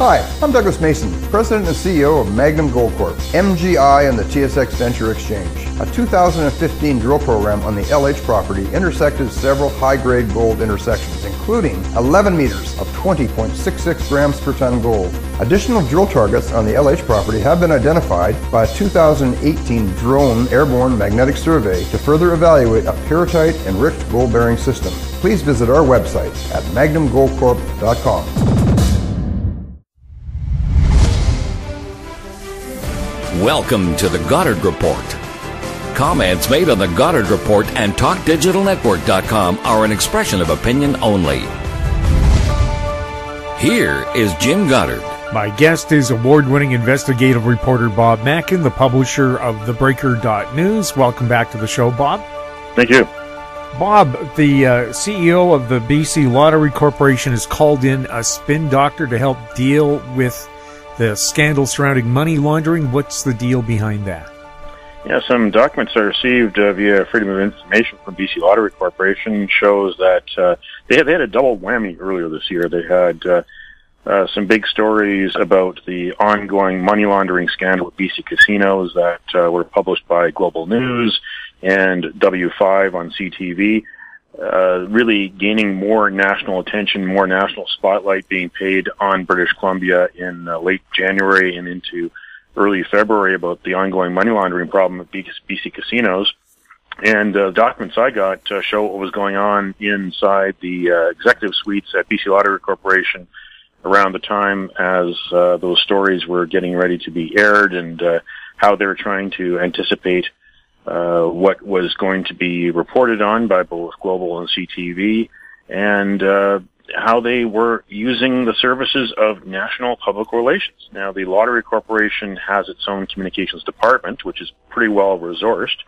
Hi, I'm Douglas Mason, President and CEO of Magnum Gold Corp, MGI and the TSX Venture Exchange. A 2015 drill program on the LH property intersected several high-grade gold intersections, including 11 meters of 20.66 grams per ton gold. Additional drill targets on the LH property have been identified by a 2018 drone airborne magnetic survey to further evaluate a pyrrhotite-enriched gold-bearing system. Please visit our website at magnumgoldcorp.com. Welcome to the Goddard Report. Comments made on the Goddard Report and TalkDigitalNetwork.com are an expression of opinion only. Here is Jim Goddard. My guest is award-winning investigative reporter Bob Mackin, the publisher of TheBreaker.News. Welcome back to the show, Bob. Thank you. Bob, the CEO of the BC Lottery Corporation has called in a spin doctor to help deal with the scandal surrounding money laundering. What's the deal behind that? Yeah, some documents I received via Freedom of Information from BC Lottery Corporation shows that they had a double whammy earlier this year. They had some big stories about the ongoing money laundering scandal with BC casinos that were published by Global News and W5 on CTV. Really gaining more national attention, more national spotlight being paid on British Columbia in late January and into early February about the ongoing money laundering problem at BC casinos. And the documents I got show what was going on inside the executive suites at BC Lottery Corporation around the time as those stories were getting ready to be aired, and how they were trying to anticipate what was going to be reported on by both Global and CTV, and how they were using the services of National Public Relations. Now, the Lottery Corporation has its own communications department, which is pretty well resourced,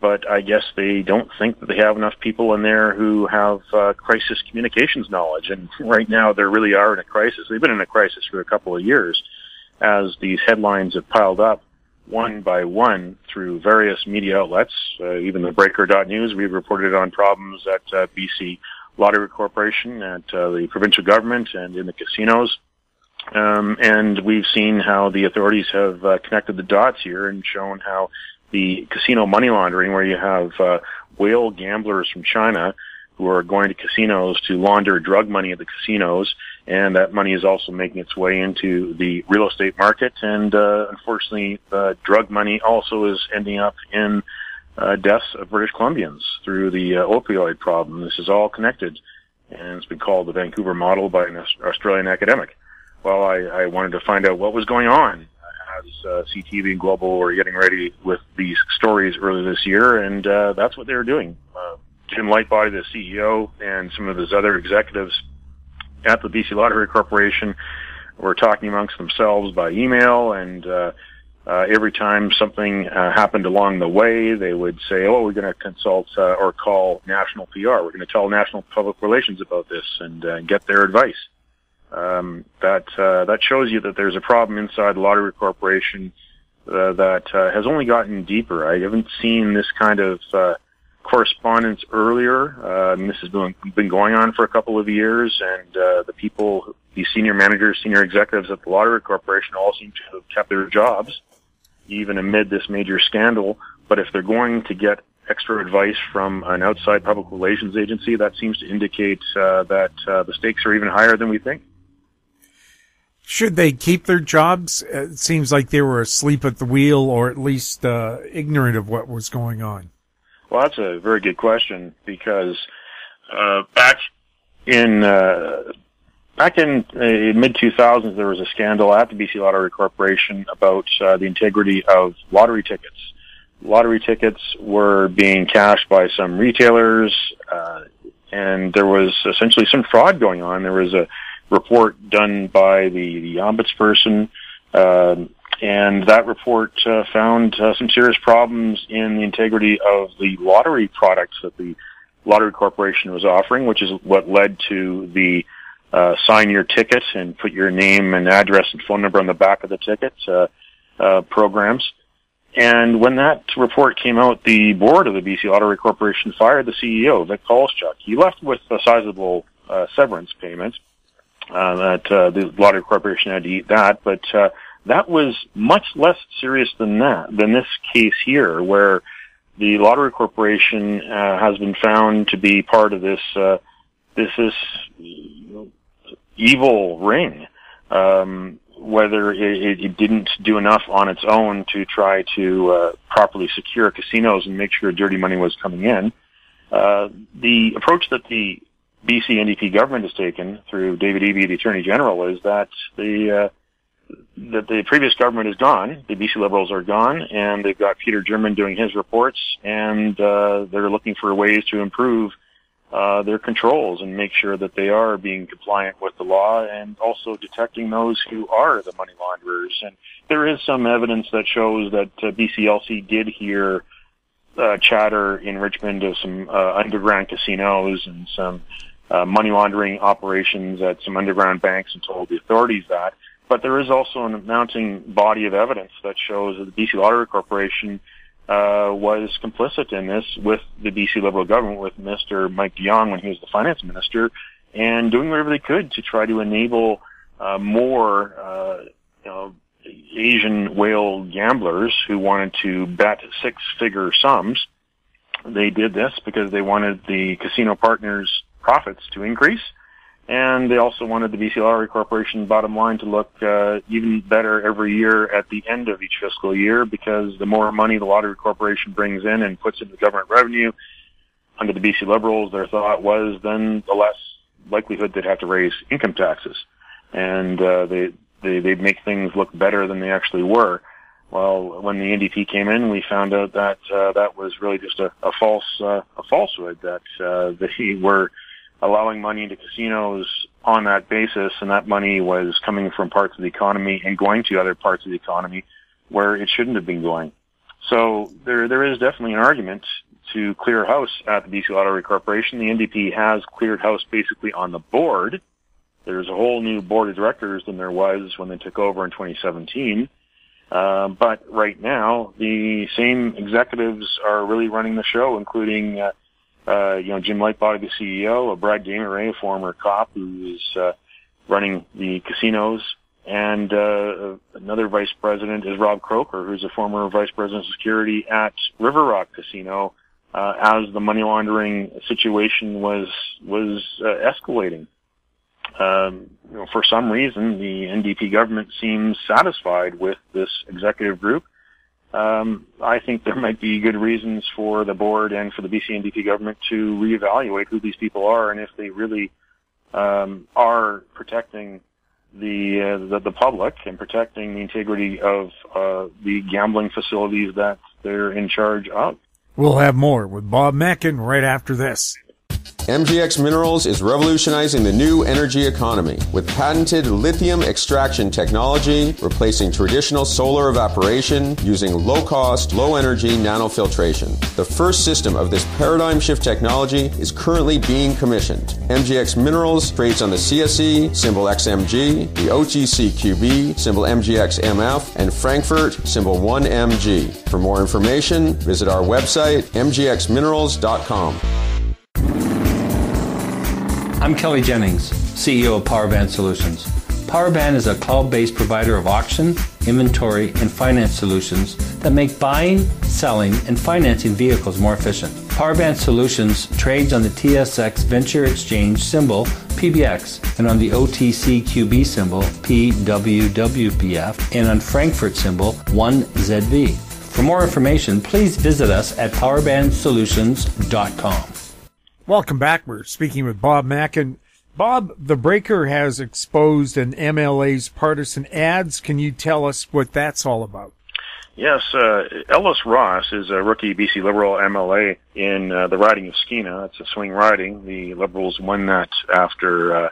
but I guess they don't think that they have enough people in there who have crisis communications knowledge, and right now they really are in a crisis. They've been in a crisis for a couple of years as these headlines have piled up one by one through various media outlets. Even the Breaker.News, we've reported on problems at BC Lottery Corporation, at the provincial government, and in the casinos. And we've seen how the authorities have connected the dots here and shown how the casino money laundering, where you have whale gamblers from China who are going to casinos to launder drug money at the casinos, and that money is also making its way into the real estate market. And unfortunately, drug money also is ending up in deaths of British Columbians through the opioid problem. This is all connected, and it's been called the Vancouver model by an Australian academic. Well, I wanted to find out what was going on as CTV and Global were getting ready with these stories earlier this year, and that's what they were doing. Jim Lightbody, the CEO, and some of his other executives at the BC Lottery Corporation were talking amongst themselves by email, and every time something happened along the way, they would say, oh, we're going to consult or call National PR. We're going to tell National Public Relations about this and get their advice. That shows you that there's a problem inside the Lottery Corporation that has only gotten deeper. I haven't seen this kind of correspondence earlier. This has been going on for a couple of years, and the senior managers, senior executives at the Lottery Corporation all seem to have kept their jobs, even amid this major scandal. But if they're going to get extra advice from an outside public relations agency, that seems to indicate that the stakes are even higher than we think. Should they keep their jobs? It seems like they were asleep at the wheel, or at least ignorant of what was going on. Well, that's a very good question, because back in mid-2000s, there was a scandal at the BC Lottery Corporation about the integrity of lottery tickets. Lottery tickets were being cashed by some retailers, and there was essentially some fraud going on. There was a report done by the ombudsperson, and that report found some serious problems in the integrity of the lottery products that the Lottery Corporation was offering, which is what led to the sign your ticket and put your name and address and phone number on the back of the ticket programs. And when that report came out, the board of the BC Lottery Corporation fired the CEO, Vic Polschuk. He left with a sizable severance payment, the lottery corporation had to eat that, but that was much less serious than this case here, where the lottery corporation has been found to be part of this evil ring. Whether it didn't do enough on its own to try to properly secure casinos and make sure dirty money was coming in. The approach that the BC NDP government has taken through David Eby, the Attorney General, is that the previous government is gone, the BC Liberals are gone, and they've got Peter German doing his reports, and they're looking for ways to improve their controls and make sure that they are being compliant with the law, and also detecting those who are the money launderers. And there is some evidence that shows that BCLC did hear chatter in Richmond of some underground casinos and some money laundering operations at some underground banks, and told the authorities that. But there is also an mounting body of evidence that shows that the BC Lottery Corporation was complicit in this with the BC Liberal government, with Mr. Mike DeYoung when he was the finance minister, and doing whatever they could to try to enable more Asian whale gamblers who wanted to bet six-figure sums. They did this because they wanted the casino partners' profits to increase, and they also wanted the BC Lottery Corporation bottom line to look even better every year at the end of each fiscal year, because the more money the Lottery Corporation brings in and puts into government revenue, under the BC Liberals, their thought was then the less likelihood they'd have to raise income taxes. And they'd make things look better than they actually were. Well, when the NDP came in, we found out that that was really just a falsehood, that they were allowing money into casinos on that basis, and that money was coming from parts of the economy and going to other parts of the economy where it shouldn't have been going. So there is definitely an argument to clear house at the BC Lottery Corporation. The NDP has cleared house basically on the board. There's a whole new board of directors than there was when they took over in 2017. But right now, the same executives are really running the show, including Jim Lightbody, the CEO, Brad Gameray, a former cop who is running the casinos, and another vice president is Rob Croker, who's a former vice president of security at River Rock Casino, as the money laundering situation was escalating. For some reason, the NDP government seems satisfied with this executive group. I think there might be good reasons for the board and for the BC NDP government to reevaluate who these people are, and if they really are protecting the public and protecting the integrity of the gambling facilities that they're in charge of. We'll have more with Bob Mackin right after this. MGX Minerals is revolutionizing the new energy economy with patented lithium extraction technology, replacing traditional solar evaporation using low-cost, low-energy nanofiltration. The first system of this paradigm shift technology is currently being commissioned. MGX Minerals trades on the CSE, symbol XMG, the OTCQB, symbol MGXMF, and Frankfurt, symbol 1MG. For more information, visit our website, mgxminerals.com. I'm Kelly Jennings, CEO of Powerband Solutions. Powerband is a cloud-based provider of auction, inventory, and finance solutions that make buying, selling, and financing vehicles more efficient. Powerband Solutions trades on the TSX Venture Exchange symbol PBX and on the OTCQB symbol PWWPF and on Frankfurt symbol 1ZV. For more information, please visit us at powerbandsolutions.com. Welcome back. We're speaking with Bob Mackin. Bob, the Breaker has exposed an MLA's partisan ads. Can you tell us what that's all about? Yes, Ellis Ross is a rookie BC Liberal MLA in the riding of Skeena. It's a swing riding. The Liberals won that after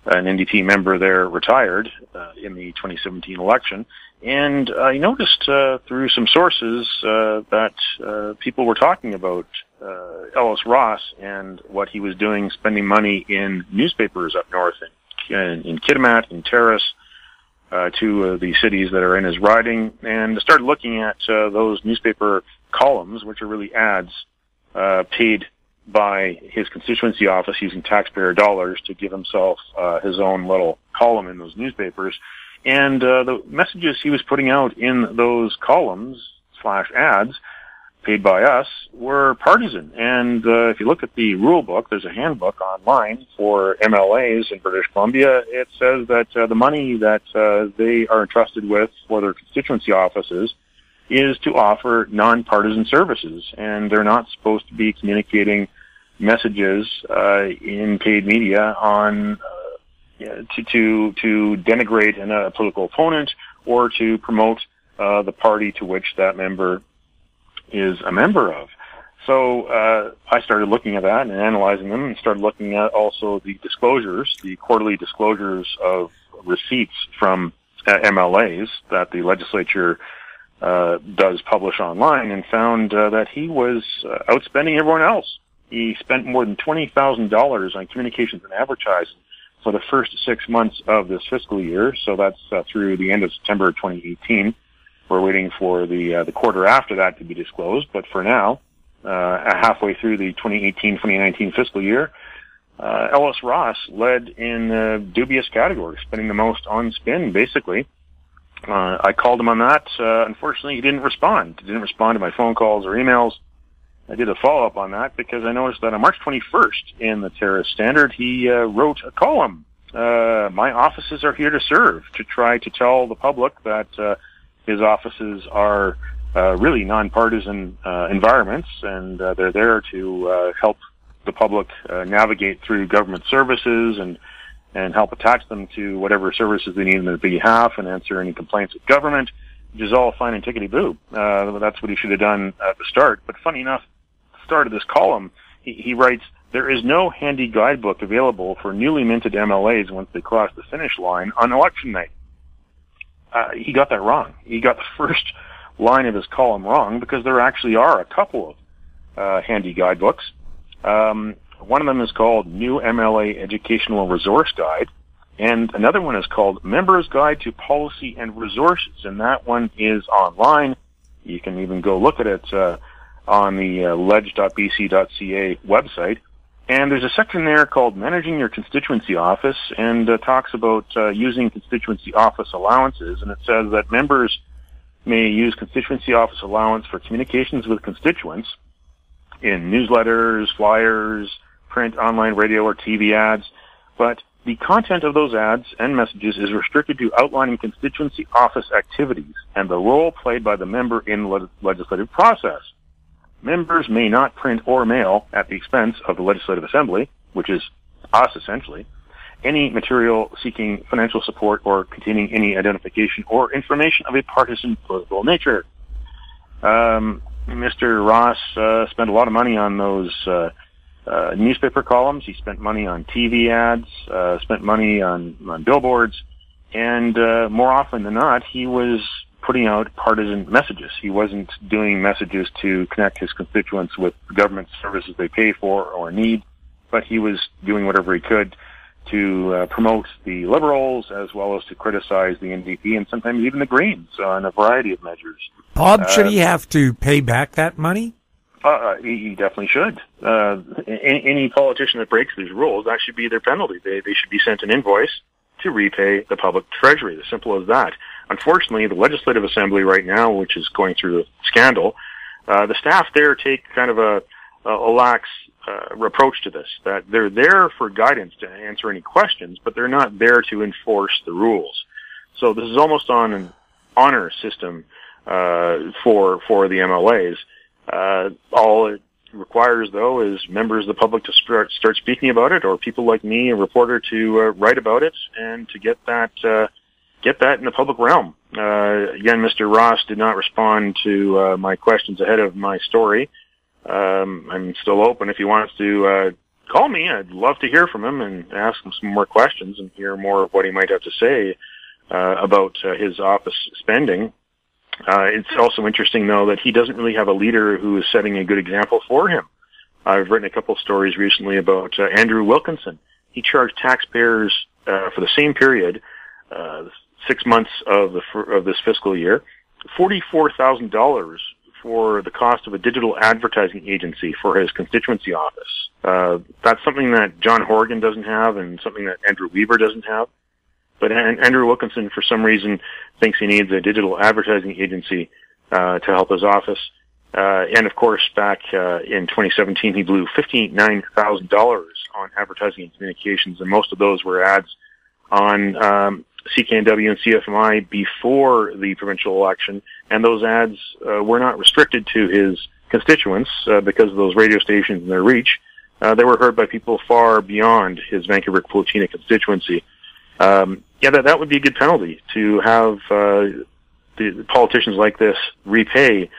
an NDP member there retired in the 2017 election. And I noticed through some sources that people were talking about Ellis Ross and what he was doing, spending money in newspapers up north in Kitimat, in Terrace, two of the cities that are in his riding, and started looking at those newspaper columns, which are really ads paid by his constituency office using taxpayer dollars to give himself his own little column in those newspapers. And the messages he was putting out in those columns / ads paid by us were partisan. And if you look at the rule book, there's a handbook online for MLAs in British Columbia. It says that the money that they are entrusted with for their constituency offices is to offer nonpartisan services, and they're not supposed to be communicating messages in paid media on to denigrate a political opponent or to promote the party to which that member is a member of. So I started looking at that and analyzing them, and started looking at also the disclosures, the quarterly disclosures of receipts from MLAs that the legislature does publish online, and found that he was outspending everyone else. He spent more than $20,000 on communications and advertising for the first 6 months of this fiscal year. So that's through the end of September 2018. We're waiting for the quarter after that to be disclosed. But for now, halfway through the 2018-2019 fiscal year, Ellis Ross led in dubious categories, spending the most on spin, basically. I called him on that. Unfortunately, he didn't respond. He didn't respond to my phone calls or emails. I did a follow-up on that because I noticed that on March 21st in the Terrace Standard, he wrote a column. My offices are here to serve, to try to tell the public that his offices are really nonpartisan environments, and they're there to help the public navigate through government services and help attach them to whatever services they need on their behalf and answer any complaints with government, which is all fine and tickety-boo. That's what he should have done at the start. But funny enough, at the start of this column, he writes, "There is no handy guidebook available for newly minted MLAs once they cross the finish line on election night." He got that wrong. He got the first line of his column wrong, because there actually are a couple of handy guidebooks. One of them is called New MLA Educational Resource Guide, and another one is called Members Guide to Policy and Resources, and that one is online. You can even go look at it on the ledge.bc.ca website. And there's a section there called Managing Your Constituency Office, and talks about using constituency office allowances, and it says that members may use constituency office allowance for communications with constituents in newsletters, flyers, print, online, radio, or TV ads, but the content of those ads and messages is restricted to outlining constituency office activities and the role played by the member in the legislative process. Members may not print or mail at the expense of the Legislative Assembly, which is us essentially, any material seeking financial support or containing any identification or information of a partisan political nature. Mr. Ross spent a lot of money on those newspaper columns. He spent money on TV ads, spent money on billboards, and more often than not, he was putting out partisan messages. He wasn't doing messages to connect his constituents with government services they pay for or need, but he was doing whatever he could to promote the Liberals as well as to criticize the NDP and sometimes even the Greens on a variety of measures. Bob, should he have to pay back that money? He definitely should. Any politician that breaks these rules, that should be their penalty. They should be sent an invoice to repay the public treasury. As simple as that. Unfortunately, the Legislative Assembly right now, which is going through a scandal, the staff there take kind of a lax approach to this, that they're there for guidance to answer any questions, but they're not there to enforce the rules. So this is almost on an honor system for the MLAs. All it requires, though, is members of the public to start speaking about it, or people like me, a reporter, to write about it, and to get that in the public realm. Again, Mr. Ross did not respond to my questions ahead of my story. I'm still open. If he wants to call me, I'd love to hear from him and ask him some more questions and hear more of what he might have to say about his office spending. It's also interesting, though, that he doesn't really have a leader who is setting a good example for him. I've written a couple of stories recently about Andrew Wilkinson. He charged taxpayers for the same period, 6 months of this fiscal year, $44,000 for the cost of a digital advertising agency for his constituency office. That's something that John Horgan doesn't have and something that Andrew Weaver doesn't have. But Andrew Wilkinson, for some reason, thinks he needs a digital advertising agency to help his office. And, of course, back in 2017, he blew $59,000 on advertising and communications, and most of those were ads on CKNW and CFMI before the provincial election, and those ads were not restricted to his constituents because of those radio stations and their reach. They were heard by people far beyond his Vancouver-Quiltina constituency. That would be a good penalty to have the politicians like this repay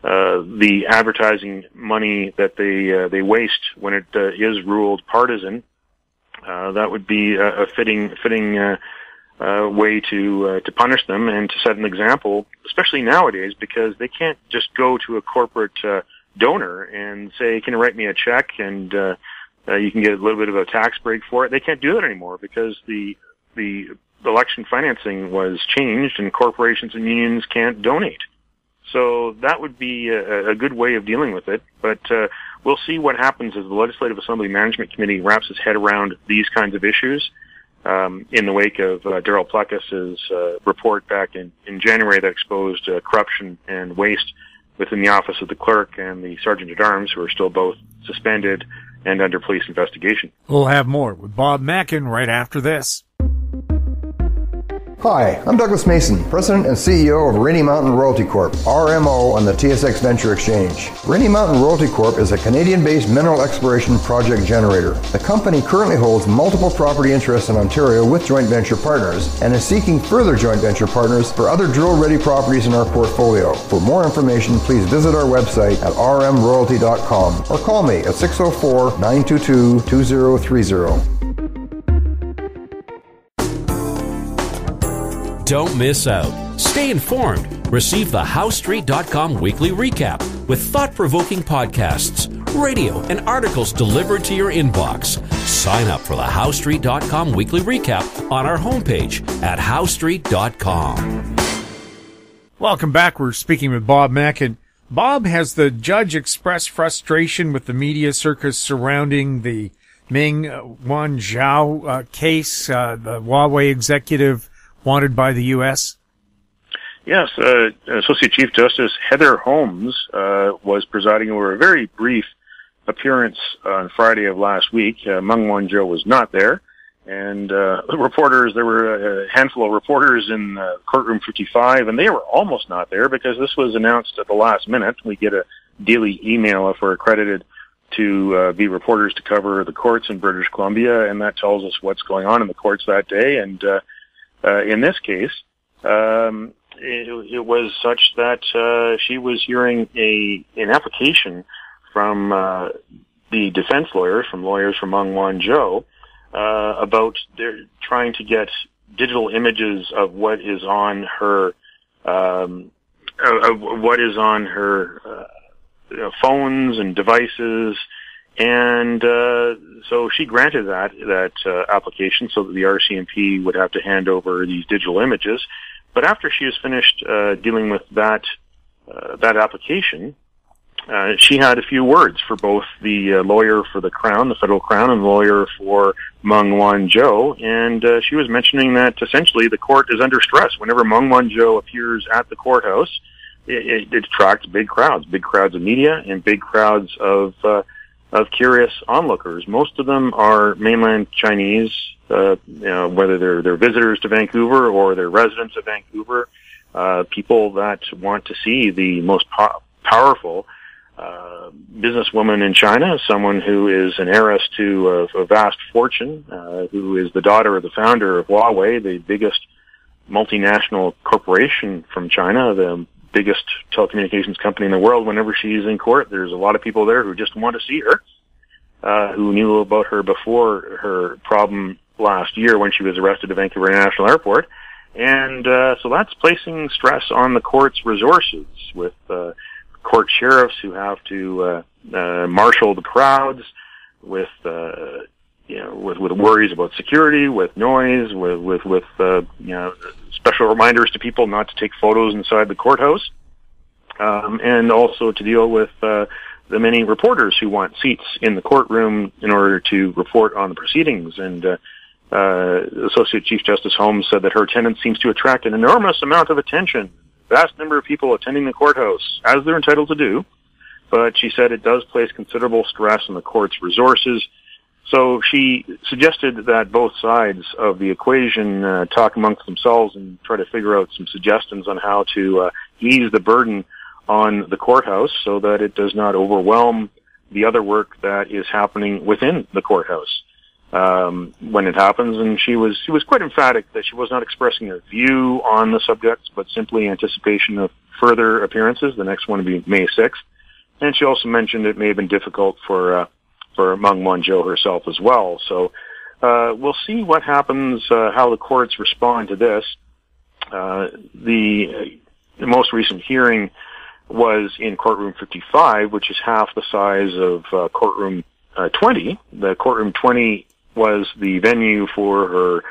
the advertising money that they waste when it is ruled partisan. That would be a fitting way to punish them and to set an example, especially nowadays, because they can't just go to a corporate donor and say, "Can you write me a check and you can get a little bit of a tax break for it?" They can't do that anymore because the election financing was changed and corporations and unions can't donate. So that would be a good way of dealing with it. But we'll see what happens as the Legislative Assembly Management Committee wraps its head around these kinds of issues in the wake of Darryl Pluckas's report back in January that exposed corruption and waste within the office of the clerk and the sergeant-at-arms, who are still both suspended and under police investigation. We'll have more with Bob Mackin right after this. Hi, I'm Douglas Mason, President and CEO of Rainy Mountain Royalty Corp, RMO on the TSX Venture Exchange. Rainy Mountain Royalty Corp is a Canadian-based mineral exploration project generator. The company currently holds multiple property interests in Ontario with joint venture partners and is seeking further joint venture partners for other drill-ready properties in our portfolio. For more information, please visit our website at rmroyalty.com or call me at 604-922-2030. Don't miss out. Stay informed. Receive the HowStreet.com weekly recap with thought-provoking podcasts, radio, and articles delivered to your inbox. Sign up for the HowStreet.com weekly recap on our homepage at HowStreet.com. Welcome back. We're speaking with Bob Mackin. Bob, has the judge expressed frustration with the media circus surrounding the Meng Wanzhou case, the Huawei executive wanted by the U.S.? Yes, Associate Chief Justice Heather Holmes was presiding over a very brief appearance on Friday of last week. Meng Wanzhou was not there, and there were a handful of reporters in courtroom 55, and they were almost not there because this was announced at the last minute. We get a daily email if we're accredited to be reporters to cover the courts in British Columbia, and that tells us what's going on in the courts that day. And in this case, it was such that she was hearing an application from the defense lawyers from Meng Wanzhou about they're trying to get digital images of what is on her phones and devices. And so she granted that application so that the RCMP would have to hand over these digital images. But after she was finished dealing with that application, she had a few words for both the lawyer for the Crown, the federal Crown, and the lawyer for Meng Wanzhou. And she was mentioning that essentially the court is under stress. Whenever Meng Wanzhou appears at the courthouse, it attracts big crowds of media and big crowds of curious onlookers. Most of them are mainland Chinese, whether they're visitors to Vancouver or they're residents of Vancouver, people that want to see the most powerful businesswoman in China, someone who is an heiress to a vast fortune, who is the daughter of the founder of Huawei, the biggest multinational corporation from China, the biggest telecommunications company in the world. Whenever she's in court, there's a lot of people there who just want to see her, who knew about her before her problem last year when she was arrested at Vancouver International Airport. And so that's placing stress on the court's resources with court sheriffs who have to marshal the crowds with worries about security, with noise, with special reminders to people not to take photos inside the courthouse. and also to deal with the many reporters who want seats in the courtroom in order to report on the proceedings. And Associate Chief Justice Holmes said that her attendance seems to attract an enormous amount of attention. Vast number of people attending the courthouse, as they're entitled to do, but she said it does place considerable stress on the court's resources. So she suggested that both sides of the equation talk amongst themselves and try to figure out some suggestions on how to ease the burden on the courthouse so that it does not overwhelm the other work that is happening within the courthouse when it happens. And she was quite emphatic that she was not expressing a view on the subjects, but simply anticipation of further appearances. The next one will be May 6th. And she also mentioned it may have been difficult for Meng Wanzhou herself as well. So we'll see what happens, how the courts respond to this. The most recent hearing was in courtroom 55, which is half the size of courtroom 20. The courtroom 20 was the venue for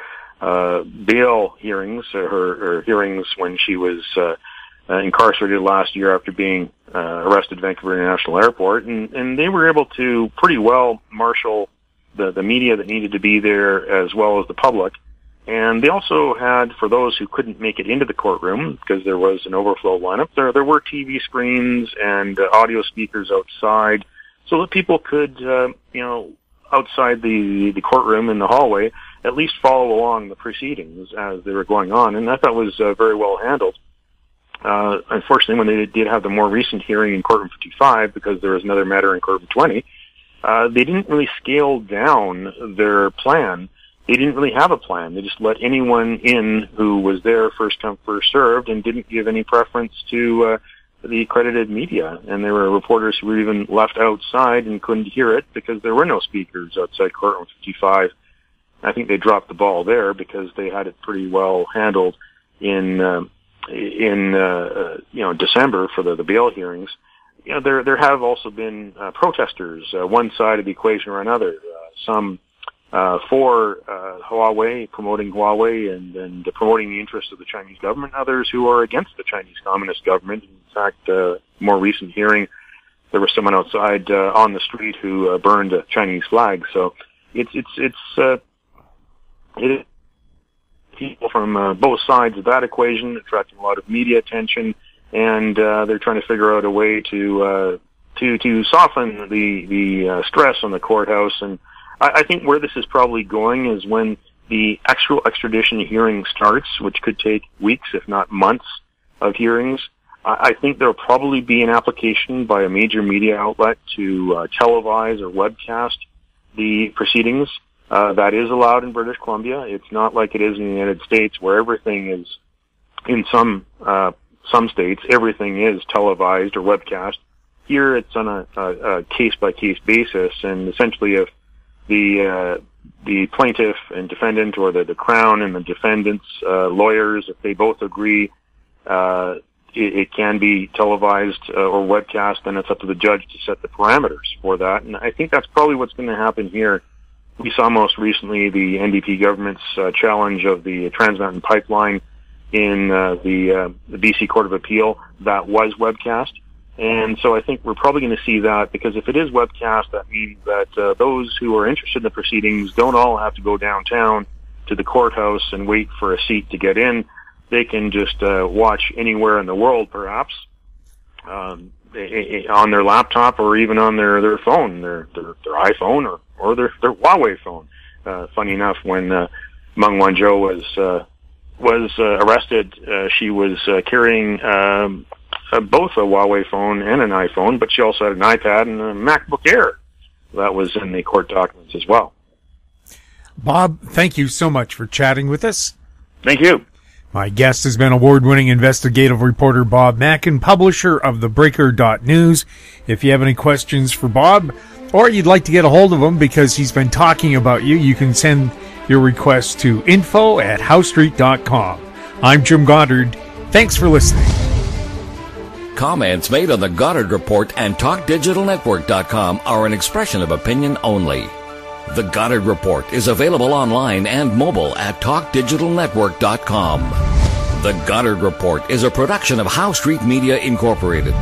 her bail hearings, her hearings when she was incarcerated last year after being arrested at Vancouver International Airport, and they were able to pretty well marshal the media that needed to be there as well as the public. And they also had, for those who couldn't make it into the courtroom because there was an overflow lineup, there were TV screens and audio speakers outside so that people could, outside the courtroom in the hallway, at least follow along the proceedings as they were going on. And I thought was very well handled. Unfortunately, when they did have the more recent hearing in courtroom 55, because there was another matter in courtroom 20, they didn't really scale down their plan. They didn't really have a plan. They just let anyone in who was there, first come, first served, and didn't give any preference to the accredited media. And there were reporters who were even left outside and couldn't hear it because there were no speakers outside courtroom 55. I think they dropped the ball there because they had it pretty well handled in December for the bail hearings. There have also been protesters, one side of the equation or another. Some for Huawei, promoting Huawei and promoting the interests of the Chinese government. Others who are against the Chinese Communist government. In fact, more recent hearing, there was someone outside on the street who burned a Chinese flag. So it's people from both sides of that equation, attracting a lot of media attention, and they're trying to figure out a way to soften the stress on the courthouse. And I think where this is probably going is when the actual extradition hearing starts, which could take weeks, if not months, of hearings. I think there will probably be an application by a major media outlet to televise or webcast the proceedings. That is allowed in British Columbia. It's not like it is in the United States, where everything is, in some states, everything is televised or webcast. Here, it's on a case-by-case basis, and essentially, if the plaintiff and defendant, or the Crown and the defendant's lawyers, if they both agree, it can be televised or webcast, then it's up to the judge to set the parameters for that. And I think that's probably what's going to happen here. We saw most recently the NDP government's challenge of the Trans Mountain Pipeline in the BC Court of Appeal. That was webcast. And so I think we're probably going to see that, because if it is webcast, that means that those who are interested in the proceedings don't all have to go downtown to the courthouse and wait for a seat to get in. They can just watch anywhere in the world, perhaps, on their laptop or even on their phone, their iPhone or their Huawei phone. Funny enough, when Meng Wanzhou was arrested, she was carrying both a Huawei phone and an iPhone, but she also had an iPad and a MacBook Air. That was in the court documents as well. Bob, thank you so much for chatting with us. Thank you. My guest has been award-winning investigative reporter Bob Mackin, publisher of thebreaker.news. If you have any questions for Bob, or you'd like to get a hold of him because he's been talking about you, you can send your request to info@howstreet.com. I'm Jim Goddard. Thanks for listening. Comments made on the Goddard Report and TalkDigitalNetwork.com are an expression of opinion only. The Goddard Report is available online and mobile at TalkDigitalNetwork.com. The Goddard Report is a production of Howe Street Media Incorporated.